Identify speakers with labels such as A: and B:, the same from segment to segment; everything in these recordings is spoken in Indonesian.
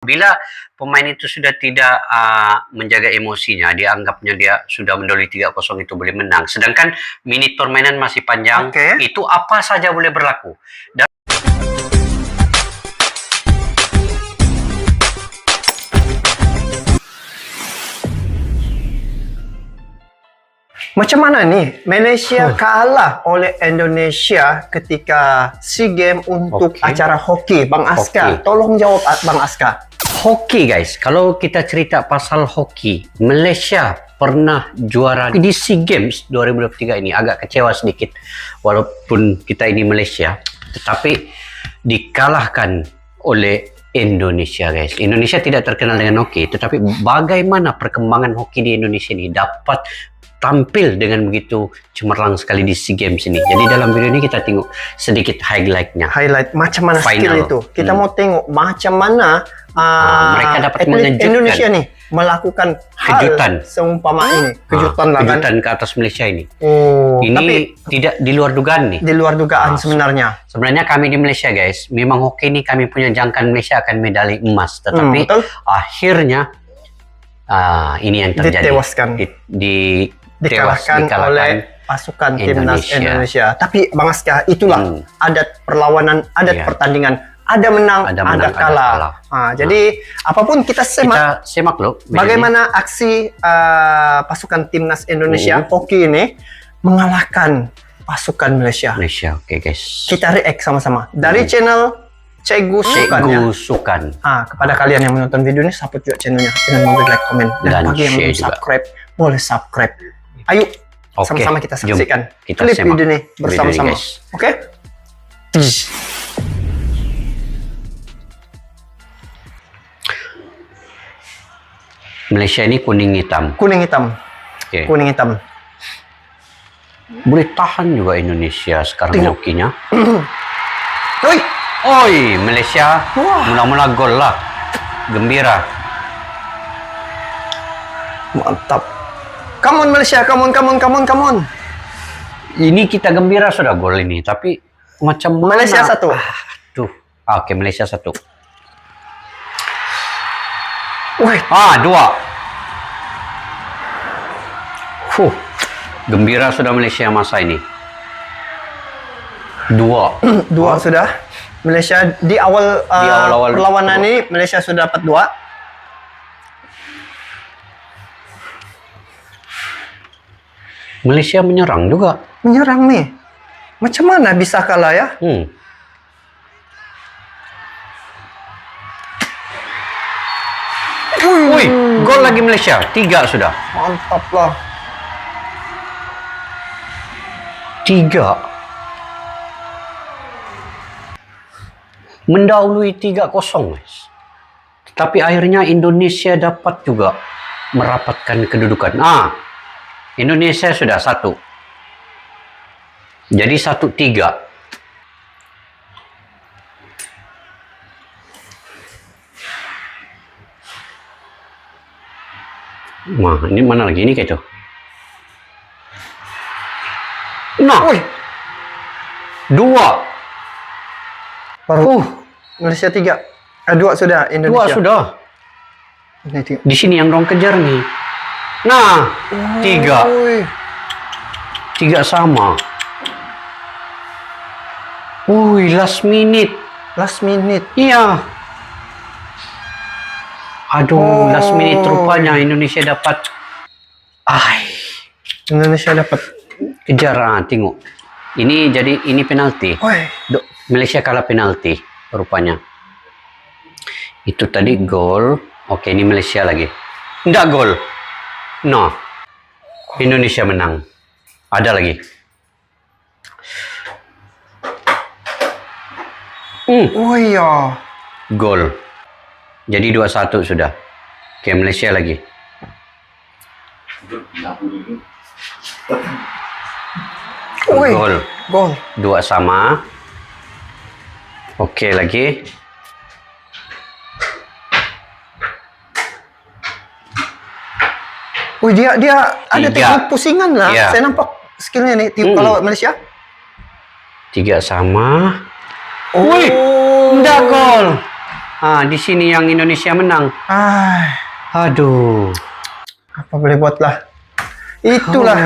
A: Apabila pemain itu sudah tidak menjaga emosinya, dia anggapnya dia sudah mendoloi 3-0 itu boleh menang. Sedangkan menit permainan masih panjang, itu apa saja boleh berlaku. Dan
B: macam mana nih Malaysia kalah oleh Indonesia ketika SEA Games untuk acara hoki? Bang Aska, tolong jawab Bang Aska.
A: Hoki guys, kalau kita cerita pasal hoki, Malaysia pernah juara di SEA Games 2023 ini. Agak kecewa sedikit walaupun kita ini Malaysia, tetapi dikalahkan oleh Indonesia guys. Indonesia tidak terkenal dengan hoki, tetapi bagaimana perkembangan hoki di Indonesia ini dapat tampil dengan begitu cemerlang sekali di SEA Games ini. Jadi dalam video ini kita tengok sedikit highlight-nya.
B: Highlight macam mana
A: Final.
B: skill itu. Kita mau tengok macam mana
A: mereka dapat mengejutkan
B: Indonesia nih melakukan
A: kejutan
B: seumpama ini. Kejutan lah kan.
A: Kejutan ke atas Malaysia ini.
B: Ini
A: tapi tidak di luar dugaan nih.
B: Di luar dugaan sebenarnya.
A: Sebenarnya kami di Malaysia guys, memang hoki ini kami punya jangkaan Malaysia akan medali emas. Tetapi akhirnya ini yang terjadi.
B: Ditewaskan. Dikalahkan oleh pasukan timnas Indonesia. Tapi Bang Aska, itulah adat perlawanan, adat pertandingan. Ada menang, ada kalah. Jadi apapun kita
A: semak loh.
B: Bagaimana aksi pasukan timnas Indonesia hoki ini mengalahkan pasukan Malaysia.
A: Oke guys.
B: Kita react sama-sama dari channel Cikgu
A: Sukan.
B: Kepada kalian yang menonton video ini, support juga channelnya dengan memberi like, komen, dan bagi yang belum subscribe, boleh subscribe. Ayo, sama-sama kita saksikan klip video ini bersama-sama. Oke?
A: Malaysia ini kuning hitam.
B: Kuning hitam. Kuning hitam.
A: Boleh tahan juga Indonesia sekarang hokinya. Oi, Malaysia mula-mula gol lah. Gembira.
B: Mantap. Come on Malaysia, come on.
A: Ini kita gembira sudah gol ini, tapi macam mana?
B: Malaysia 1.
A: Oke, Malaysia 1. 2. Gembira sudah Malaysia masa ini. 2
B: sudah. Malaysia di awal perlawanan ini Malaysia sudah dapat 2.
A: Malaysia menyerang juga.
B: Menyerang nih. Macam mana bisa kalah ya?
A: Gol lagi Malaysia. 3 sudah.
B: Mantap lah.
A: 3. Mendahului 3-0 guys. Tapi akhirnya Indonesia dapat juga merapatkan kedudukan. Indonesia sudah 1. Jadi 1-3. Ini mana lagi? Ini kayak itu. Nah. 2.
B: Baru. Malaysia 3. 2 sudah. Indonesia
A: 2 sudah. Di sini yang dong kejar nih. Nah, 3. 3 sama. Last minute. Iya. Aduh, last minute rupanya Indonesia dapat.
B: Indonesia dapat.
A: Kejar, tengok. Ini jadi penalti. Malaysia kalah penalti rupanya. Itu tadi gol. Oke, ini Malaysia lagi. Enggak gol. No. Indonesia menang. Ada lagi. Gol. Jadi 2-1 sudah. Oke, Malaysia lagi. Gol. 2 sama. Oke, lagi.
B: Dia ada teknik pusingan lah. Saya nampak skillnya nih. Kalau Malaysia
A: 3 sama. Enggak gol. Di sini yang Indonesia menang. Aduh.
B: Apa boleh buatlah. Itulah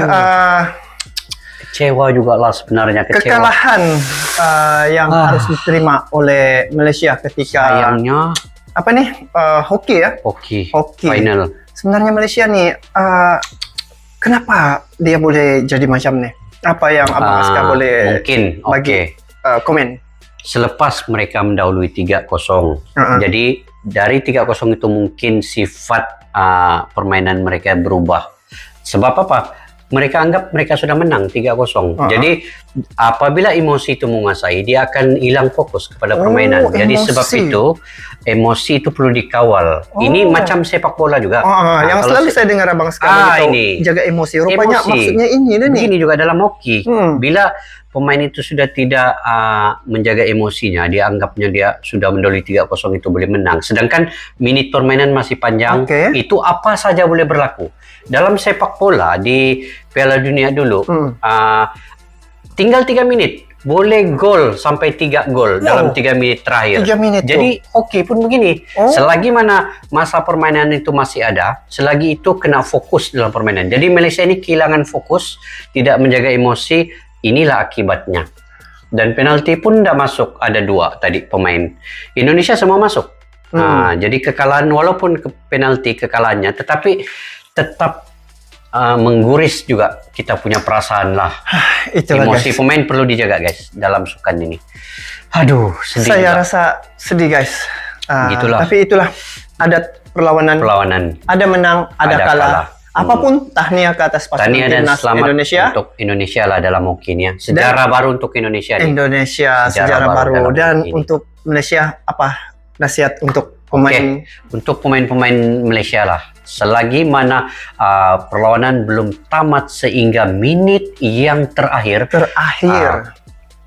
A: kecewa juga lah sebenarnya.
B: Kekalahan yang harus diterima oleh Malaysia ketika
A: sayangnya
B: hoki ya.
A: Hoki. Final.
B: Sebenarnya Malaysia nih kenapa dia boleh jadi macam nih? Apa yang Abang Aska boleh bagi komen?
A: Selepas mereka mendahului 3-0. Jadi dari 3-0 itu mungkin sifat permainan mereka berubah. Sebab apa? Mereka anggap mereka sudah menang 3-0. Jadi apabila emosi itu menguasai, dia akan hilang fokus kepada permainan. Jadi sebab itu emosi itu perlu dikawal. Ini macam sepak bola juga.
B: Yang selalu saya dengar Abang sekarang ini jaga emosi. Rupanya maksudnya ini nih.
A: Ini juga dalam hoki. Bila pemain itu sudah tidak menjaga emosinya, dia anggapnya dia sudah mendahului 3-0 itu boleh menang. Sedangkan menit permainan masih panjang, itu apa saja boleh berlaku. Dalam sepak bola di Piala Dunia dulu, tinggal 3 menit, boleh gol sampai 3 gol dalam 3 menit terakhir.
B: 3 menit
A: Jadi hoki pun begini, selagi mana masa permainan itu masih ada, selagi itu kena fokus dalam permainan. Jadi Malaysia ini kehilangan fokus, tidak menjaga emosi. Inilah akibatnya. Dan penalti pun tidak masuk. Ada 2 tadi pemain. Indonesia semua masuk. Jadi kekalahan walaupun penalti kekalahannya, tetapi tetap mengguris juga kita punya perasaan lah. Emosi guys. Pemain perlu dijaga guys dalam sukan ini. Aduh, sedih. Saya
B: rasa sedih guys.
A: Gitulah.
B: Tapi itulah adat perlawanan. Ada menang, ada kalah. Apapun tahniah ke atas pasukan timnas Indonesia.
A: Untuk Indonesia lah dalam hokinya. Sejarah baru untuk Indonesia.
B: Sejarah baru. Dan untuk Malaysia apa nasihat untuk pemain?
A: Untuk pemain-pemain Malaysia lah. Selagi mana perlawanan belum tamat sehingga menit yang terakhir.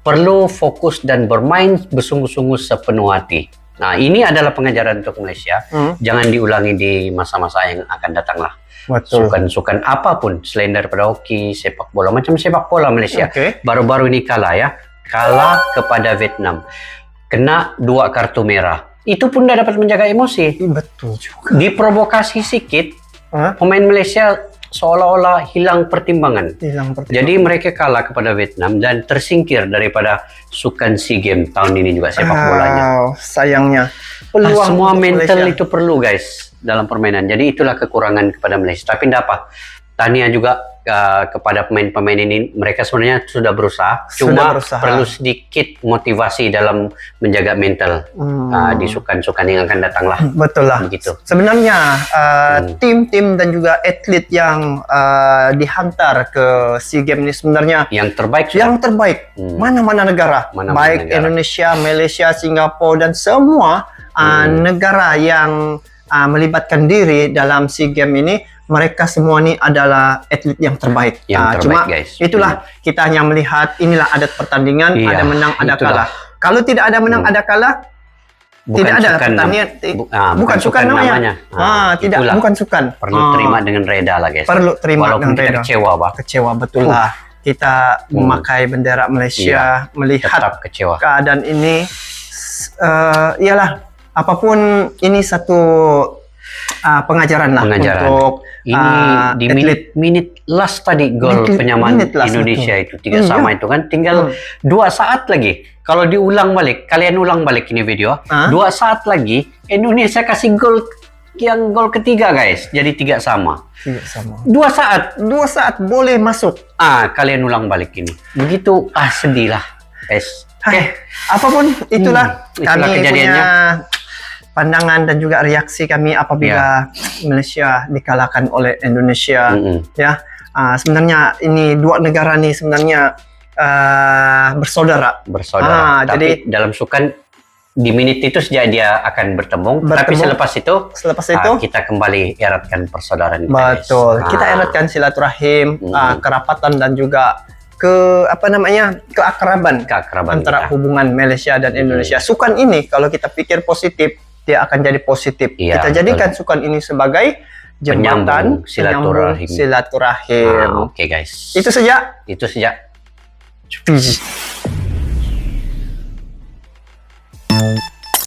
A: Perlu fokus dan bermain bersungguh-sungguh sepenuh hati. Nah, ini adalah pengajaran untuk Malaysia. Jangan diulangi di masa-masa yang akan datang lah. Sukan apapun selain daripada hoki, sepak bola, macam sepak bola Malaysia baru-baru ini kalah kepada Vietnam, kena 2 kartu merah. Itu pun dah dapat menjaga emosi.
B: Betul juga.
A: Diprovokasi sedikit, pemain Malaysia seolah-olah hilang pertimbangan. Jadi mereka kalah kepada Vietnam dan tersingkir daripada sukan SEA Games tahun ini juga sepak bolanya.
B: Sayangnya.
A: Semua mental Malaysia itu perlu guys dalam permainan. Jadi itulah kekurangan kepada Malaysia. Tapi tidak apa. Tahniah juga kepada pemain-pemain ini. Mereka sebenarnya sudah berusaha. Cuma perlu sedikit motivasi dalam menjaga mental di sukan-sukan yang akan datang lah.
B: Betul lah.
A: Begitu.
B: Sebenarnya tim-tim dan juga atlet yang dihantar ke SEA Games ini sebenarnya
A: yang terbaik.
B: Mana-mana negara. Baik Indonesia, Malaysia, Singapura dan semua negara yang melibatkan diri dalam SEA Games ini, mereka semua ini adalah atlet yang terbaik. Cuma
A: guys.
B: Itulah kita hanya melihat inilah adat pertandingan, ada menang, ada kalah. Kalau tidak ada menang, ada kalah, tidak ada pertandingan. Bukan sukan namanya. Bukan sukan.
A: Perlu terima dengan reda lah guys.
B: Perlu terima dengan reda.
A: Kecewa
B: betul lah. Kita memakai bendera Malaysia, melihat keadaan ini, iyalah apapun ini satu pengajaran lah untuk
A: ini di menit last tadi gol penyamaan Indonesia itu 3-3 itu kan tinggal 2 saat lagi. Kalau diulang balik, kalian ulang balik ini video, 2 saat lagi Indonesia kasih gol ketiga guys, jadi 3-3. 2 saat boleh masuk. Kalian ulang balik ini. Begitu sedih lah guys.
B: Apapun itulah kami kejadiannya. Pandangan dan juga reaksi kami apabila Malaysia dikalahkan oleh Indonesia. Sebenarnya ini 2 negara nih sebenarnya bersaudara.
A: Tapi jadi dalam sukan di menit itu saja dia akan bertemu. Tapi selepas itu kita kembali eratkan persaudaraan kita.
B: Betul. Kita eratkan silaturahim, kerapatan dan juga keakraban antara hubungan Malaysia dan Indonesia. Sukan ini kalau kita pikir positif, dia akan jadi positif. Kita jadikan sukan ini sebagai jembatan silaturahim.
A: Oke guys.
B: Itu saja.
A: Itu saja.